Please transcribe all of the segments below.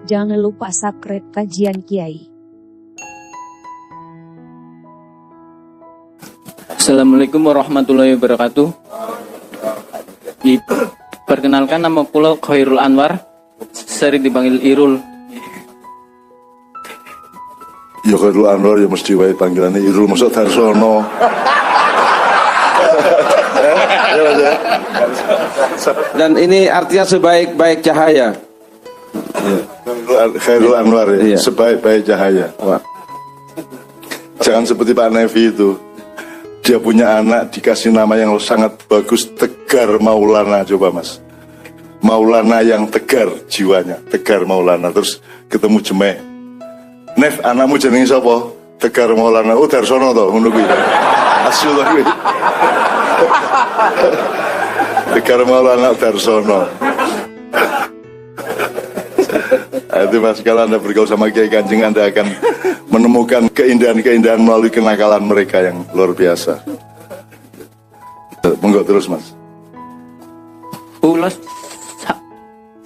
Jangan lupa subscribe Kajian Kiai. Assalamualaikum warahmatullahi wabarakatuh. Perkenalkan, nama kula Khairul Anwar, sering dipanggil Irul. Ya Khairul Anwar ya mesti wae panggilannya Irul, masuk Darsono. Dan ini artinya sebaik-baik cahaya. Ya. Khairul Anwar ya, sebaik-baik cahaya. Wah. Jangan seperti Pak Nevi itu. Dia punya anak dikasih nama yang sangat bagus, Tegar Maulana. Coba Mas, Maulana yang tegar jiwanya, Tegar Maulana. Terus ketemu Jemek, Nev, anakmu jenenge sapa? Tegar Maulana. Oh Darsono to, ngono kuwi. Asyik to kuwi. Tegar Maulana Darsono. Itu Mas, kalau Anda bergaul sama Kiai Kanjeng, Anda akan menemukan keindahan-keindahan melalui kenakalan mereka yang luar biasa. Monggo terus Mas. Ulas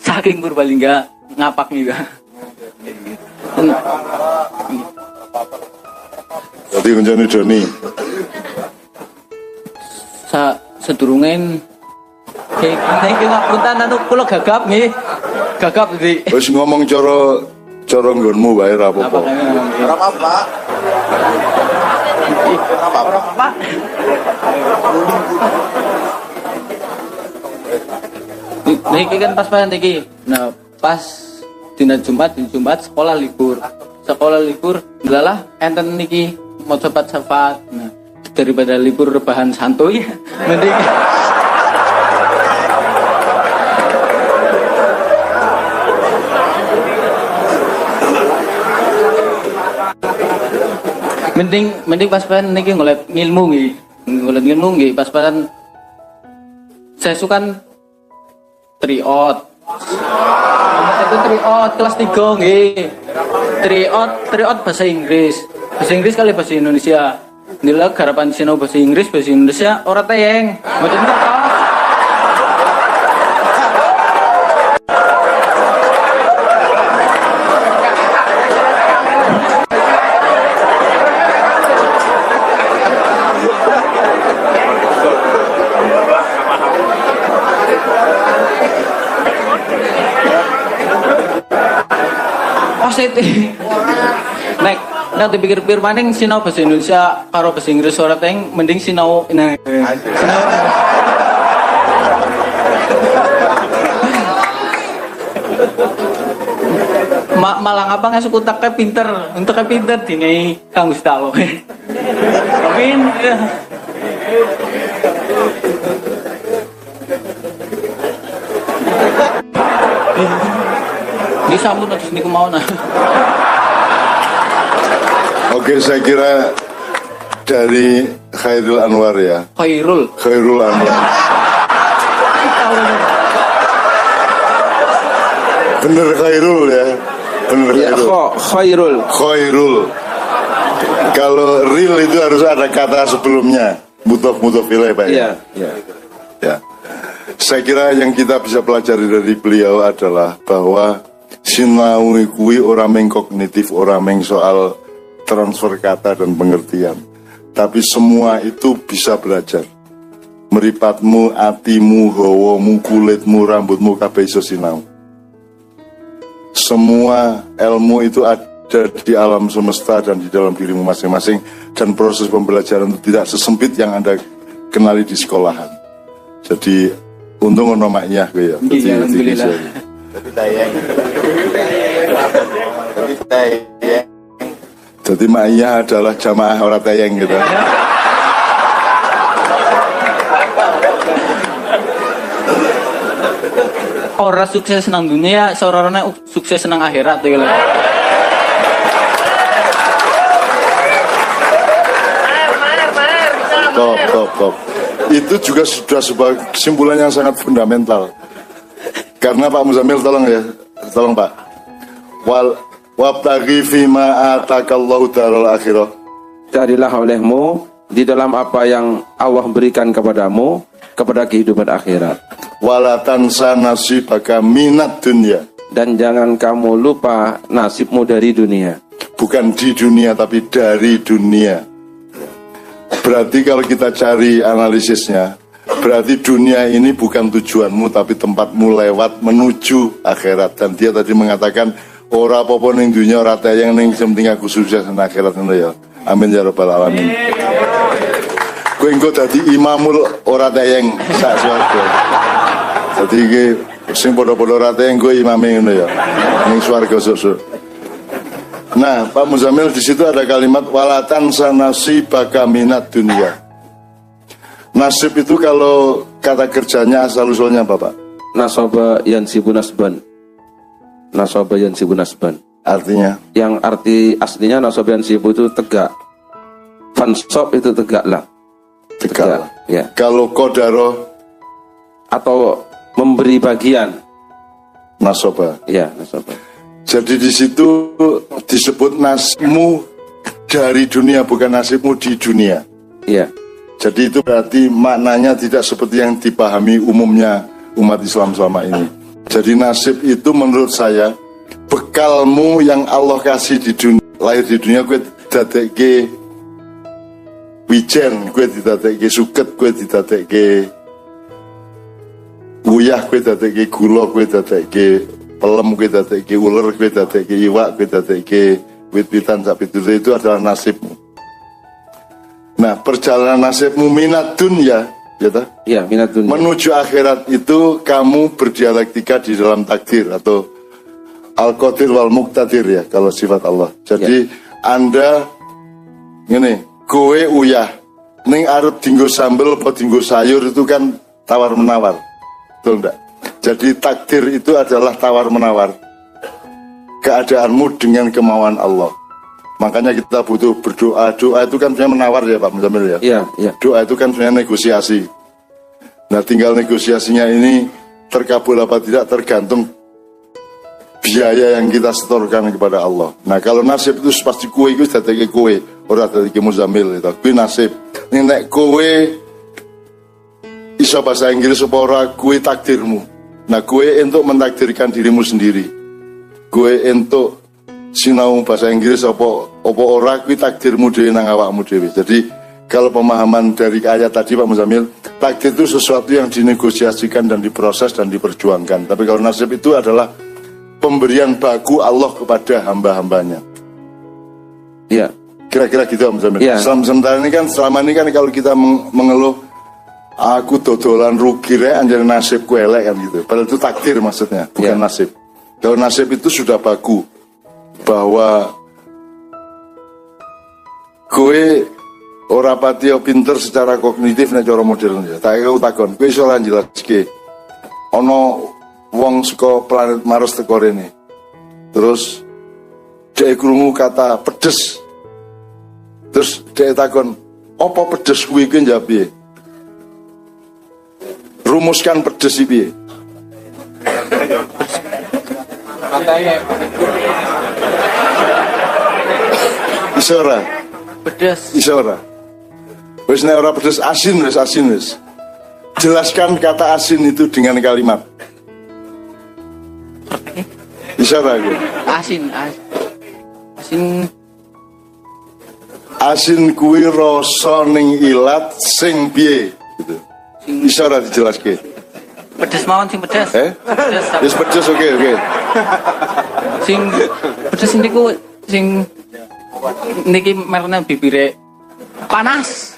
saking Purbalingga ngapak nih Pak. Jadi kunjani Doni. Sedurungen iki ngapunten anu kula gagap nggih. Gagap di. Wis ngomong cara nggonmu wae ra apa-apa. Ora apa-apa. Ora apa-apa. Niki kan pas-pasan iki. Nah, pas dina Jumat sekolah libur. Sekolah libur, delalah enten niki mau cepat-cepat. Nah, daripada libur rebahan santuy, mending mending pas-pasan niki ngolet ngilmu nggih. Pas-pasan saya suka triot. Itu triot kelas 3 nggih. Triot bahasa Inggris. Bahasa Inggris kali bahasa Indonesia. Nila garapan sinau bahasa Inggris, bahasa Indonesia ora teyeng. Mboten apa. Nek dipikir-pikir maning sinau bahasa Indonesia karo bahasa Inggris ora teng, mending sinau sinau. Malah ngapa nggak suku taknya pinter dini Kang Gustavo. Amin. Disambut terus niku mau nah. Oke, saya kira dari Khairul Anwar ya. Khairul Anwar. Bener Khairul ya. Bener Khairul. Khairul. Kalau real itu harus ada kata sebelumnya. Mudhof ilaih Pak ya. Ya. Saya kira yang kita bisa pelajari dari beliau adalah bahwa sinau kuwi ora meng kognitif, ora meng soal transfer kata dan pengertian, tapi semua itu bisa belajar. Meripatmu, atimu, hawamu, kulitmu, rambutmu kabeh iso sinau. Semua ilmu itu ada di alam semesta dan di dalam dirimu masing-masing, dan proses pembelajaran itu tidak sesempit yang Anda kenali di sekolahan. Jadi untung ono maknya ya. Alhamdulillah. Jadi ma'iyah adalah jamaah orang tayang gitu. Orang sukses senang dunia, seorang sukses senang akhirat gitu. Top. Itu juga sudah sebuah kesimpulan yang sangat fundamental. Karena Pak Muzamil tolong Pak. Wabtaghi fima atakallahu daral akhirah. Carilah olehmu di dalam apa yang Allah berikan kepada kehidupan akhirat. Wala tansa nasibaka minad dunya. Dan jangan kamu lupa nasibmu dari dunia. Bukan di dunia tapi dari dunia. Berarti kalau kita cari analisisnya, berarti dunia ini bukan tujuanmu tapi tempatmu lewat menuju akhirat. Dan dia tadi mengatakan ora apa-apa ning dunia ora tayang ning penting aku sukses nang akhirat ngono ya. Amin ya rabbal alamin. Kowe engko dadi imamul ora tayang sak swarga. Dadi iki sing padha-padha ora tayang kowe imame ngono ya. Ning swarga sesuk. Nah, Pak Muzamil di situ ada kalimat walatan sanasibaka minat dunia. Nasib itu kalau kata kerjanya asal usulnya apa, Pak? Nasaba yansibu nasban. Nasaba yansibu nasban. Artinya? Yang arti aslinya nasaba yansibu itu tegak. Fansab itu tegaklah. Tegak. Ya. Kalau kodaro Atau memberi bagian. nasaba. Ya, nasaba. Jadi di situ disebut nasibmu dari dunia, bukan nasibmu di dunia. Iya. Jadi itu berarti maknanya tidak seperti yang dipahami umumnya umat Islam selama ini. Jadi nasib itu menurut saya bekalmu yang Allah kasih di dunia. Lahir di dunia gue didadekke wijen, gue didadekke suket, gue didadekke uyah, gue didadekke gula, gue didadekke pelem, gue dadekke ular, gue dadekke iwak, gue dadekke wit-witan sak pitule, itu adalah nasibmu. Nah, perjalanan nasibmu minat dunya, ya ta? Iya, minat dunia. Menuju akhirat itu kamu berdialektika di dalam takdir atau al-qadir wal muqtadir ya kalau sifat Allah. Jadi Anda ngene, kowe uyah ning arep dinggo sambel apa dinggo sayur itu kan tawar menawar. Betul enggak? Jadi takdir itu adalah tawar-menawar keadaanmu dengan kemauan Allah. Makanya kita butuh berdoa. Doa itu kan sebenarnya menawar ya Pak Muzamil ya. Iya, iya. Doa itu kan sebenarnya negosiasi. Nah tinggal negosiasinya ini terkabul apa tidak tergantung biaya yang kita setorkan kepada Allah. Nah kalau nasib itu pasti kue itu datang kue, orang dari Muzamil itu. Kue nasib. Nek kue iso bahasa Inggris apa ora kue takdirmu. Nah, gue untuk mentakdirkan dirimu sendiri. Gue untuk sinau bahasa Inggris apa ora kuwi takdirmu dhewe nang awakmu dhewe. Jadi, kalau pemahaman dari ayat tadi Pak Muzamil, takdir itu sesuatu yang dinegosiasikan dan diproses dan diperjuangkan. Tapi kalau nasib itu adalah pemberian baku Allah kepada hamba-hambanya. Iya. Kira-kira gitu Pak Muzamil. Iya. Selama ini kan kalau kita mengeluh aku dodolan rugi anjir nasibku elek kan gitu. Padahal itu takdir maksudnya, bukan nasib. Kalau nasib itu sudah baku bahwa kowe ora pati pinter secara kognitif nek cara modern ya. Tak aku takon, kowe iso lan jelaske. Ana wong saka planet Mars teko rene. Terus dhek krungu kata pedes. Terus dhek takon, "Apa pedes kuwi iki njawab piye?" Rumuskan pedes iki. Isora. Pedas. Isora. Wis nek ora pedes asin wis. Jelaskan kata asin itu dengan kalimat. Isora iki. Asin kuwi rasa ning ilat sing piye gitu. Isora dijelaske. Pedas mawon sing pedas. Pedas. Wis pedes oke. Sing pedas niku sing niki merene bibire panas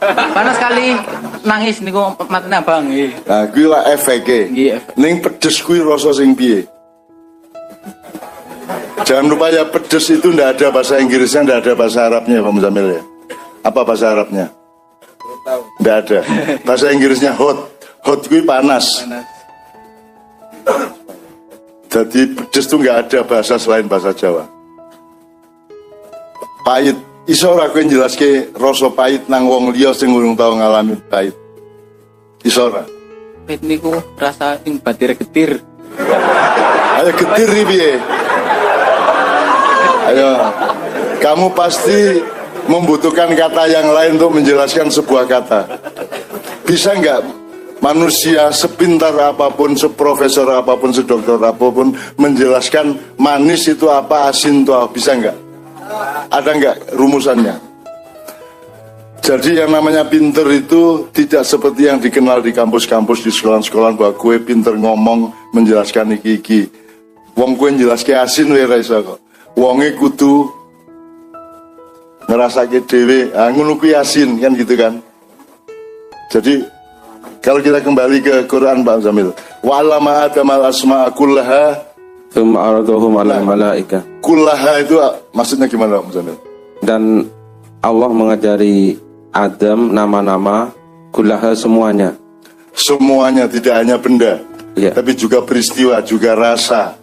kali nangis niku matine abang nggih. Nah, kuwi lah efeke. Nggih. Ning pedes kuwi rasa sing piye? Jangan lupa ya pedes itu ndak ada bahasa Inggrisnya, ndak ada bahasa Arabnya Pak Muzamil ya. Apa bahasa Arabnya? Ndak ada. Bahasa Inggrisnya hot. Hot kuwi panas. Jadi pedes itu nggak ada bahasa selain bahasa Jawa. Pahit. Iso ora kowe njelaske rasa pahit nang wong liya sing urung tau ngalami pahit. Iso ora? Pahit niku rasa sing batir getir. Ayo getir nih piye? Ayo. Kamu pasti membutuhkan kata yang lain untuk menjelaskan sebuah kata. Bisa nggak manusia sepintar apapun, seprofesor apapun, sedokter apapun menjelaskan manis itu apa, asin itu apa, bisa nggak? Ada nggak rumusannya? Jadi yang namanya pinter itu tidak seperti yang dikenal di kampus-kampus, di sekolah-sekolah, bahwa gue pinter ngomong menjelaskan iki-iki. Wong gue menjelaskan asin we ra iso kok. Wonge kudu ngerasake dhewe, ngono kuwi asin kan gitu kan. Jadi kalau kita kembali ke Quran Pak Zamil, wa 'allama Adama al-asma'a kullaha tsumma 'aradahum 'alal malaika. Kullaha itu maksudnya gimana Pak Zamil? Dan Allah mengajari Adam nama-nama kullaha semuanya. Semuanya, tidak hanya benda, tapi juga peristiwa, juga rasa.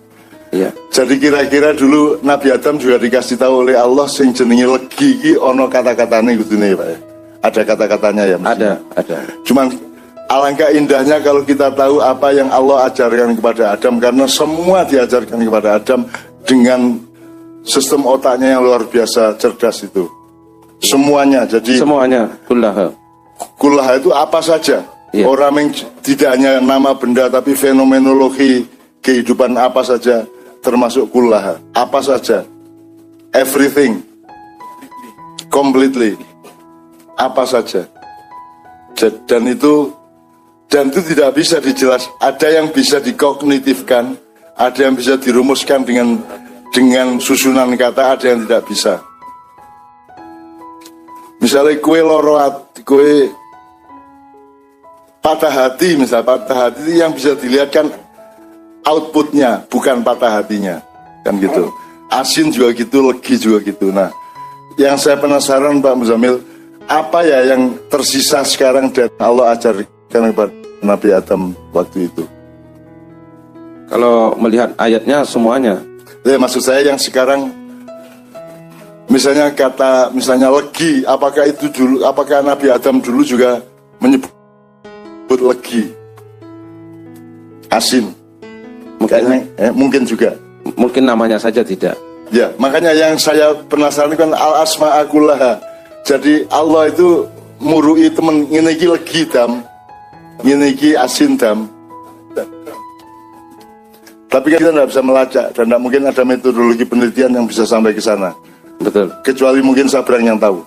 Jadi kira-kira dulu Nabi Adam juga dikasih tahu oleh Allah sing jenenge legi iki ana kata-katane kudune Pak ya. Ada kata-katanya ya mestinya. Ada. Cuman alangkah indahnya kalau kita tahu apa yang Allah ajarkan kepada Adam, karena semua diajarkan kepada Adam dengan sistem otaknya yang luar biasa cerdas itu. Semuanya, jadi semuanya kullaha. Kullaha itu apa saja. Orang yang tidak hanya nama benda tapi fenomenologi kehidupan apa saja termasuk kullaha. Apa saja. Everything. Completely. Apa saja. Dan itu tidak bisa dijelas. Ada yang bisa dikognitifkan, ada yang bisa dirumuskan dengan susunan kata, ada yang tidak bisa. Misalnya kue loro hati, kue patah hati, misal patah hati itu yang bisa dilihat kan outputnya, bukan patah hatinya, kan gitu. Asin juga gitu, legi juga gitu. Nah, yang saya penasaran Pak Muzamil, apa ya yang tersisa sekarang dan Allah ajarkan kepada Nabi Adam waktu itu? Kalau melihat ayatnya semuanya. Ya, maksud saya yang sekarang, misalnya legi, apakah itu dulu, apakah Nabi Adam dulu juga menyebut legi, asin? Mungkin juga. Mungkin namanya saja tidak. Ya, makanya yang saya penasaran kan al-asma'a kullaha. Jadi Allah itu murui temen ngene iki legi dam, ngene iki asin dam. Tapi kan kita tidak bisa melacak dan tidak mungkin ada metodologi penelitian yang bisa sampai ke sana. Betul. Kecuali mungkin Sabrang yang tahu.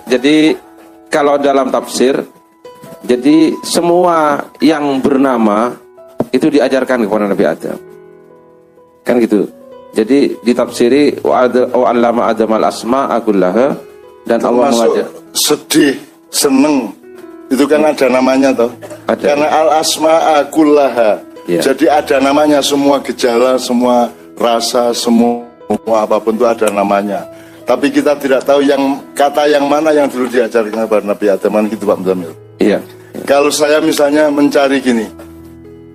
Jadi kalau dalam tafsir, jadi semua yang bernama itu diajarkan kepada Nabi Adam. Kan gitu. Jadi ditafsiri wa 'allama Adam al-asma'a kullaha, dan Allah mengajar. Sedih, seneng, itu kan ada namanya toh. Ada. Karena al-asma'a kullaha. Jadi ada namanya, semua gejala, semua rasa, semua apapun itu ada namanya. Tapi kita tidak tahu yang kata yang mana yang dulu diajarkan kepada Nabi Adam, gitu Pak Muzamil. Iya. Kalau saya misalnya mencari gini,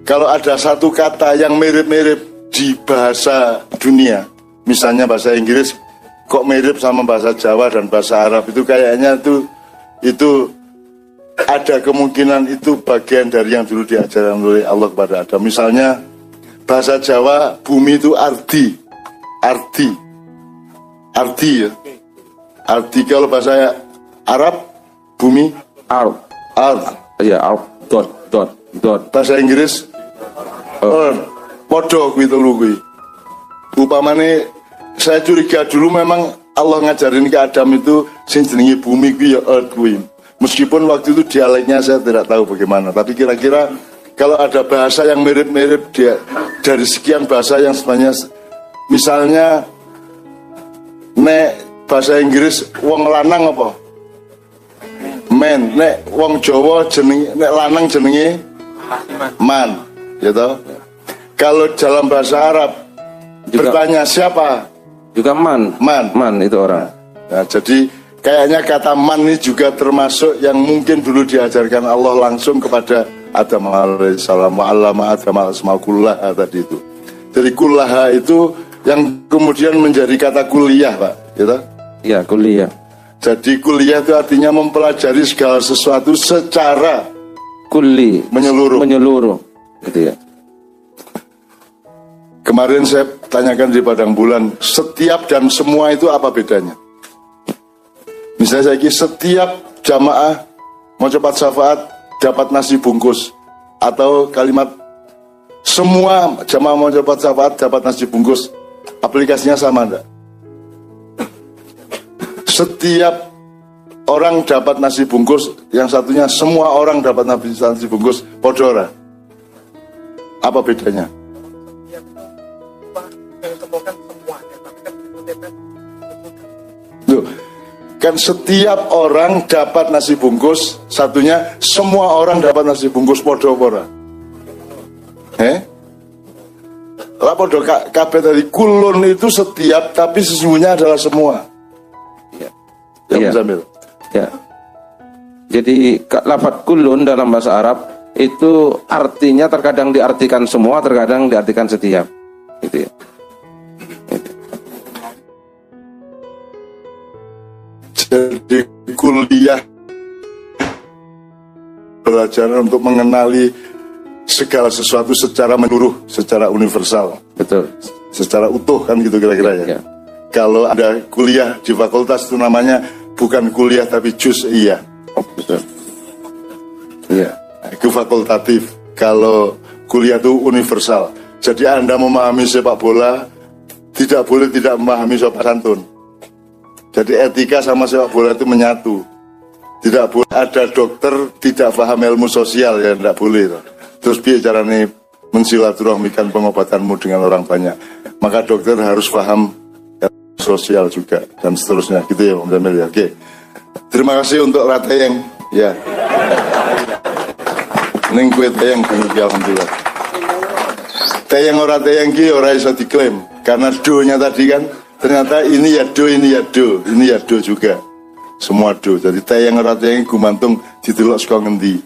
kalau ada satu kata yang mirip-mirip di bahasa dunia, misalnya bahasa Inggris kok mirip sama bahasa Jawa dan bahasa Arab, itu kayaknya itu ada kemungkinan itu bagian dari yang dulu diajarkan oleh Allah kepada Adam. Misalnya bahasa Jawa bumi itu ardi ya. Ardi, kalau bahasa Arab bumi Ard. Ya, ard. Dot. Bahasa Inggris earth. Podo kuwi telu kuwi. Upamane saya curiga dulu memang Allah ngajarin ke Adam itu sing jenenge bumi kuwi ya earth kuwi. Meskipun waktu itu dialeknya saya tidak tahu bagaimana, tapi kira-kira kalau ada bahasa yang mirip-mirip dia dari sekian bahasa yang sebenarnya, misalnya nek bahasa Inggris wong lanang apa? Men, nek wong Jawa jenenge, nek lanang jenenge man, ya toh? Kalau dalam bahasa Arab juga, bertanya siapa? Juga man itu orang. Nah, jadi kayaknya kata man ini juga termasuk yang mungkin dulu diajarkan Allah langsung kepada Adam alaihissalam. Wa 'allama Adam al-asma'a kullaha tadi itu. Jadi kullaha itu yang kemudian menjadi kata kuliah, Pak, gitu? Iya, kuliah. Jadi kuliah itu artinya mempelajari segala sesuatu secara menyeluruh, gitu ya. Kemarin saya tanyakan di Padang Bulan, setiap dan semua itu apa bedanya? Misalnya saya setiap jamaah mau cepat syafaat dapat nasi bungkus, atau kalimat semua jamaah mau cepat syafaat dapat nasi bungkus, aplikasinya sama enggak? Setiap orang dapat nasi bungkus, yang satunya semua orang dapat nasi bungkus, podora. Apa bedanya? Loh, kan setiap orang dapat nasi bungkus, satunya semua orang dapat nasi bungkus, podora. Lah podo kabeh tadi kulun itu setiap, tapi sesungguhnya adalah semua. Ya, Zamil. Ya. Jadi lafadz kulun dalam bahasa Arab itu artinya terkadang diartikan semua, terkadang diartikan setiap. Gitu ya. Gitu. Jadi kuliah belajar untuk mengenali segala sesuatu secara menyeluruh, secara universal. Betul. Secara utuh kan gitu kira-kira ya. Ya. Kalau ada kuliah di fakultas itu namanya bukan kuliah tapi juz'iyah. Oh, betul. Iya. Itu fakultatif. Kalau kuliah itu universal. Jadi Anda memahami sepak bola tidak boleh tidak memahami sopan santun. Jadi etika sama sepak bola itu menyatu. Tidak boleh ada dokter tidak paham ilmu sosial, ya tidak boleh. Terus biar caranya mensilaturahmikan pengobatanmu dengan orang banyak. Maka dokter harus paham ilmu sosial juga dan seterusnya. Gitu ya Om Jamil ya. Oke. Terima kasih untuk Rateyeng. Ya. Ning kue teyeng alhamdulillah. Teyeng ora teyeng ki ora iso diklaim karena do-nya tadi kan ternyata ini ya do, ini ya do, ini ya do juga. Semua do. Jadi teyeng ora teyeng gumantung didelok saka ngendi.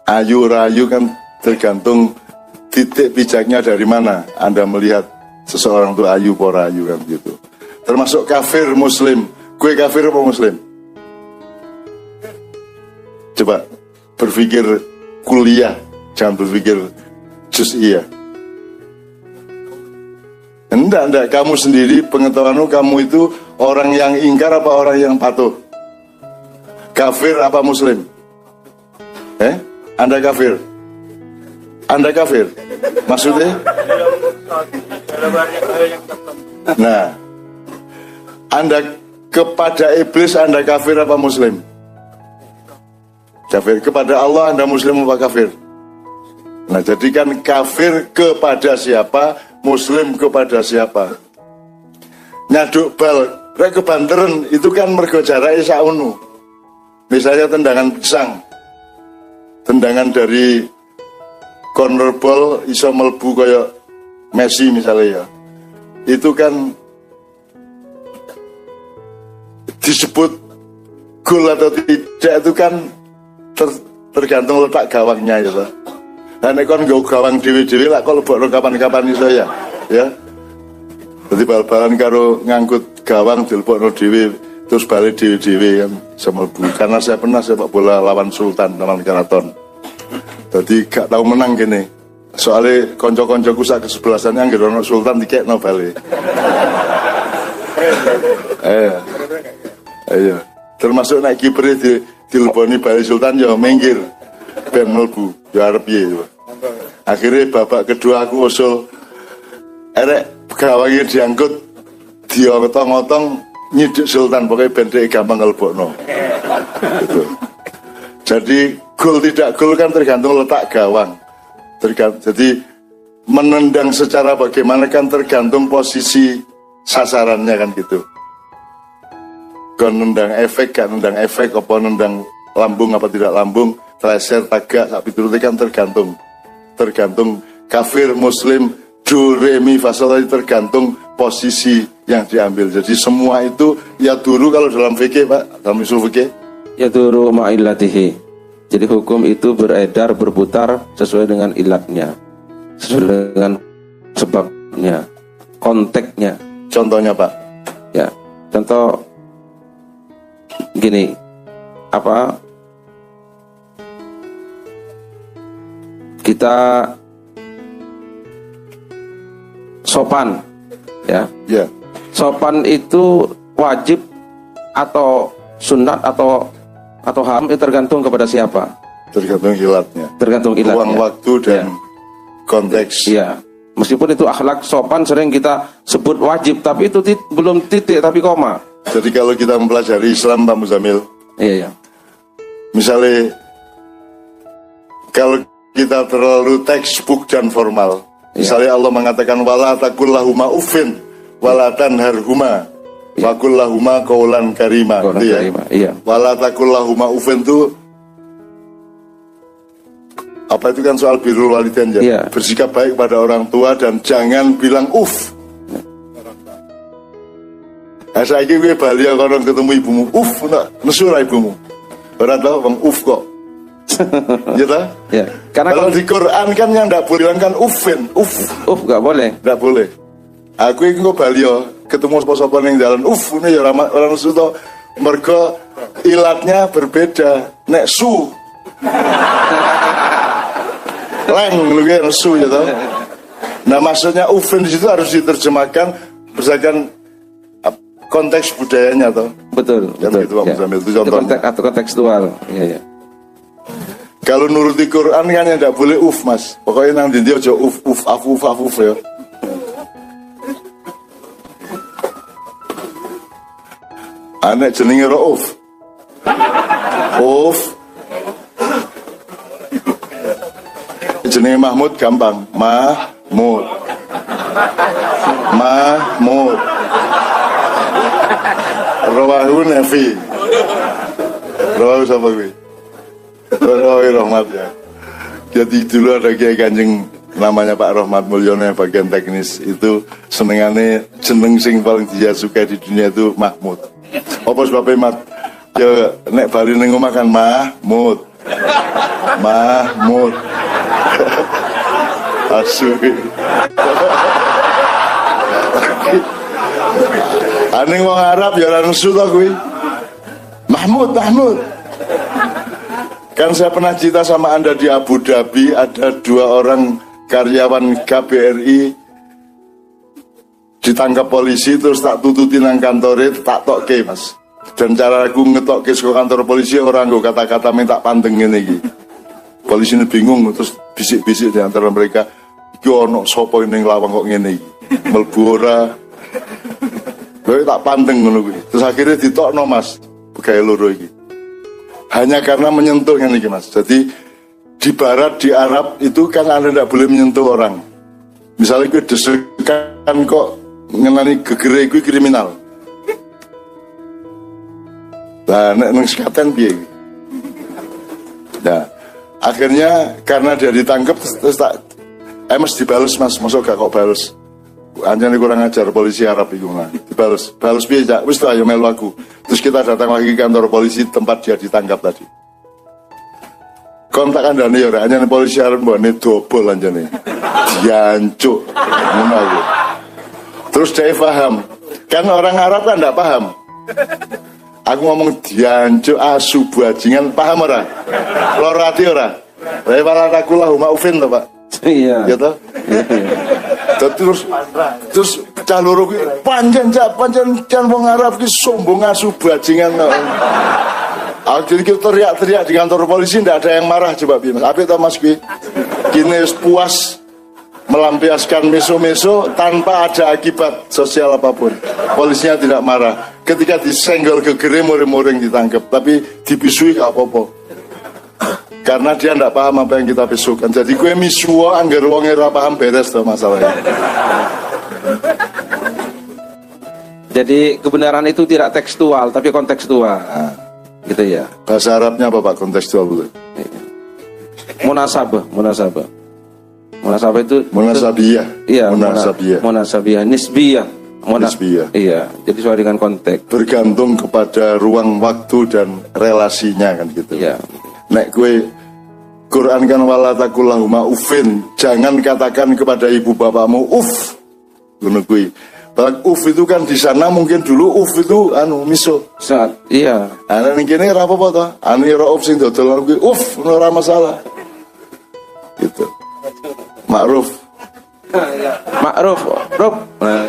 Ayu rayu kan tergantung titik pijaknya dari mana Anda melihat seseorang itu ayu apa ayu kan gitu. Termasuk kafir muslim. Kue kafir apa muslim? Coba berpikir kuliah, jangan berpikir juz'iyah. Enggak, kamu sendiri pengetahuanmu kamu itu orang yang ingkar apa orang yang patuh? Kafir apa muslim? Anda kafir? Anda kafir? Maksudnya? Nah, Anda kepada iblis Anda kafir apa muslim? Kafir. Kepada Allah Anda muslim apa kafir? Nah, jadi kan kafir kepada siapa, muslim kepada siapa. Nyaduk bal, rek kebanteran itu kan mergo jarake saunu. Misalnya tendangan pisang. Tendangan dari corner ball iso melbu kaya Messi misalnya ya. Itu kan disebut gol atau tidak itu kan tergantung letak gawangnya ya Pak. Nah nek kon nggo gawang dhewe-dhewe lak kok lebokno kapan-kapan iso ya. Ya. Jadi bal-balan karo ngangkut gawang dilebokno dhewe terus balik dhewe-dhewe kan semlebu. Karena saya pernah sepak bola lawan Sultan lawan Karaton. Jadi gak tahu menang gini. Soalnya konco-koncoku sak kesebelasannya anggere ono Sultan dikekno bali. Ayo. Termasuk naik kiper dileboni bali Sultan ya minggir ben mlebu ya arep piye. Akhirnya babak kedua aku usul erek gawange diangkut diotong-otong nyidik Sultan pokoknya ben dhek gampang ngelebokno. Gitu. Jadi gol tidak gol kan tergantung letak gawang. Jadi menendang secara bagaimana kan tergantung posisi sasarannya kan gitu. Kau nendang efek, gak nendang efek, apa nendang lambung apa tidak lambung, teleser, tagak, sapi turutnya kan tergantung kafir, muslim, do, re, mi, fa, sol, tergantung posisi yang diambil. Jadi semua itu ya dulu kalau dalam fikih Pak, dalam usul fikih. Ya duru ma'illatihi. Jadi hukum itu beredar, berputar sesuai dengan ilatnya, sesuai dengan sebabnya, konteksnya. Contohnya Pak? Ya, contoh gini, apa? Kita sopan, ya. Ya. Sopan itu wajib atau sunat atau atau haram itu tergantung kepada siapa. Tergantung ilatnya. Tergantung ilatnya. Ruang waktu dan konteks. Iya. Meskipun itu akhlak sopan sering kita sebut wajib, tapi itu belum titik tapi koma. Jadi kalau kita mempelajari Islam, Pak Muzamil, Iya. misalnya kalau kita terlalu textbook dan formal, misalnya Allah mengatakan wala taqullahuma uffin wala tanharhuma waqullahuma qaulan karima, gitu ya. Iya. Wala taqullahuma uffin itu apa, itu kan soal birrul walidain ya. Iya. Bersikap baik pada orang tua dan jangan bilang uff. Nah, saiki kowe bali kono ketemu ibumu, uff, nesu ra ibumu. Ora tau bang uff kok. Ya ta? Ya. Karena kalau di Quran kan yang ndak boleh kan uffin, uff. Uff enggak boleh. Ndak boleh. Aku iki kok bali ketemu sapa-sapa ning dalan, uff ngene ya ora nesu to. Mergo ilatnya berbeda. Nek su leng lu kan nesu ya toh. Nah, maksudnya uffin di situ harus diterjemahkan berdasarkan konteks budayanya toh. Betul, Kan betul. gitu, Pak Muzamil, itu Itu contohnya. konteks atau kontekstual. Iya, iya. Kalau nuruti Quran kan ya ndak boleh uff, Mas. Pokoknya nang ndi aja uff afuf ya. Anak jenenge Rauf. Uff. Jenenge Mahmud gampang. Mahmud. Rawahu Nafi. Rawahu siapa gue? Rawahu Rahmat ya. Jadi dulu ada Kiai Kanjeng namanya Pak Rahmat Mulyono yang bagian teknis itu senengane jeneng sing paling dia suka di dunia itu Mahmud. Apa sebabnya Mat? Ya nek bali ning omah kan Mahmud. Asu. Ane wong Arab ya ora nesu to kuwi. Mahmud. Kan saya pernah cerita sama Anda di Abu Dhabi ada 2 orang karyawan KBRI ditangkap polisi terus tak tututi nang kantore tak tokke, Mas. Dan cara aku ngetokke ke kantor polisi orang nggo kata-kata minta panteng ngene iki. Polisi ini bingung terus bisik-bisik di antara mereka, iki ono sapa ning lawang kok ngene iki. Mlebu ora. Lha tak panteng ngono kuwi. Terus akhirnya ditokno, Mas. Pegawe loro iki. Hanya karena menyentuh ngene iki, Mas. Jadi di barat, di Arab itu kan Anda tidak boleh menyentuh orang. Misalnya gue desekan kok ngenani gegere gue kriminal. Lah nek nang sekaten piye? Nah, akhirnya karena dia ditangkap terus tak Mas dibales, Mas, masuk gak kok bales. Anjane kurang ajar polisi Arab iku mah. Dibales. Bales piye, Cak? Wis to ayo melu aku. Terus kita datang lagi ke kantor polisi tempat dia ditangkap tadi. Kontak andane ya ora, anjane polisi Arab mbone dobol anjane. Diancuk. Ngono aku. Terus dia paham. Kan orang Arab kan enggak paham. Aku ngomong diancuk asu bajingan, paham ora? Lorati ora? Lewat aku lah maufin to, Pak. Iya. Ya toh? Terus cah loro kuwi pancen wong Arab ki sombong asu bajingan. Jadi kita teriak-teriak di kantor polisi tidak ada yang marah, coba piye Mas? Apik ta Mas kuwi? Kini puas melampiaskan meso-meso tanpa ada akibat sosial apapun. Polisinya tidak marah. Ketika disenggol gegere muring-muring ditangkap, tapi dibisui gak apa-apa. Karena dia tidak paham apa yang kita bisukan. Jadi gue misuo anggar wong ora paham beres tuh masalahnya. Jadi kebenaran itu tidak tekstual tapi kontekstual. Nah, gitu ya. Bahasa Arabnya apa Pak kontekstual dulu? Munasabah itu Munasabiyah. Iya, Munasabiyah. nisbiyah. Nisbiyah. Iya, jadi sesuai dengan konteks. Bergantung kepada ruang waktu dan relasinya kan gitu. Iya. Nek gue Quran kan wala taqullahuma uffin, jangan katakan kepada ibu bapakmu uff. Ngono kuwi. Uff itu kan di sana mungkin dulu uff itu miso. Saat iya. Ana ning kene ora apa-apa to. Ani Rauf sing dodol kuwi uff ora masalah. Gitu. Ma'ruf. Ma'ruf. Nah.